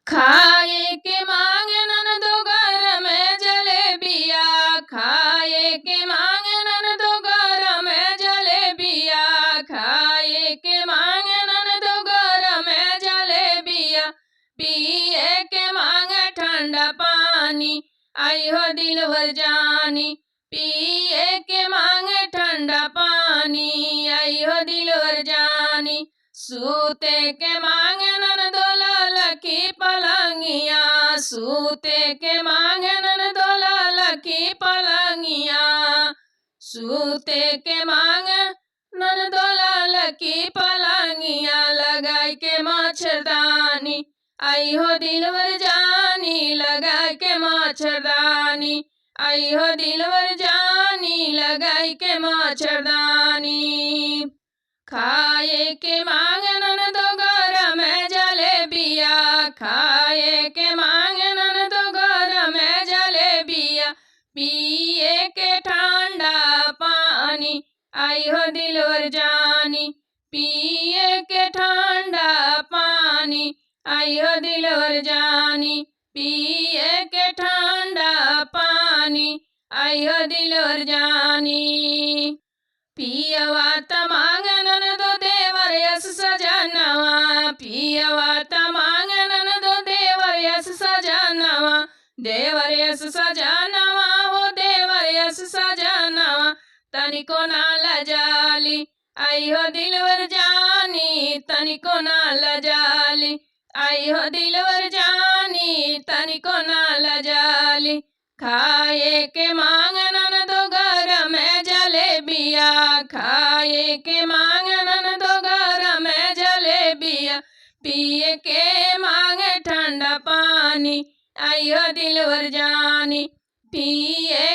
खाए के मांगे ननदो घर में जलेबिया, खाए के मांगे ननदो घर में जलेबिया, खाए के मांगे ननदो घर में जलेबिया, पिए के मांगे ठंडा पानी, आई हो दिलवर जानी, पिए के मांगे ठंडा पानी, आई हो दिलवर जानी, सूते के मांगे ननदो लखी पलंगिया, सूते के मांगे ननदो लखी पलंगिया, सूते के मांगे ननदो लखी पलंगिया, लगाई के मच्छरदानी, आई हो दिलवर जानी, लगाई के मच्छरदानी, आई हो दिलवर जानी, लगाई के मच्छरदानी, खाए के मांगे ननदो घर में जलेबिया, खाए के मांगे ननदो घर में जलेबिया, पिए के ठंडा पानी, आई हो दिलवर जानी, पिए के ठंडा पानी, आई हो दिलवर जानी, पिए के ठंडा पानी, आई हो दिलवर जानी, पियवा त मांगे ननदो देवर यस सजनवा, पियवा त मांगे ननदो देवर यस सजनवा, देवर यस सजनवा हो देवर यस सजनवा, तनिको ना लजाली, आई हो दिलवर जानी, तनिको ना लजाली, आई हो दिलवर जानी, तनिको ना लजाली, खाए के मांगे ननदो घर में जलेबिया, खाए के मांगे ननदो घर में जलेबिया, पिए के मांगे ठंडा पानी, आई हो दिलवर जानी, पिए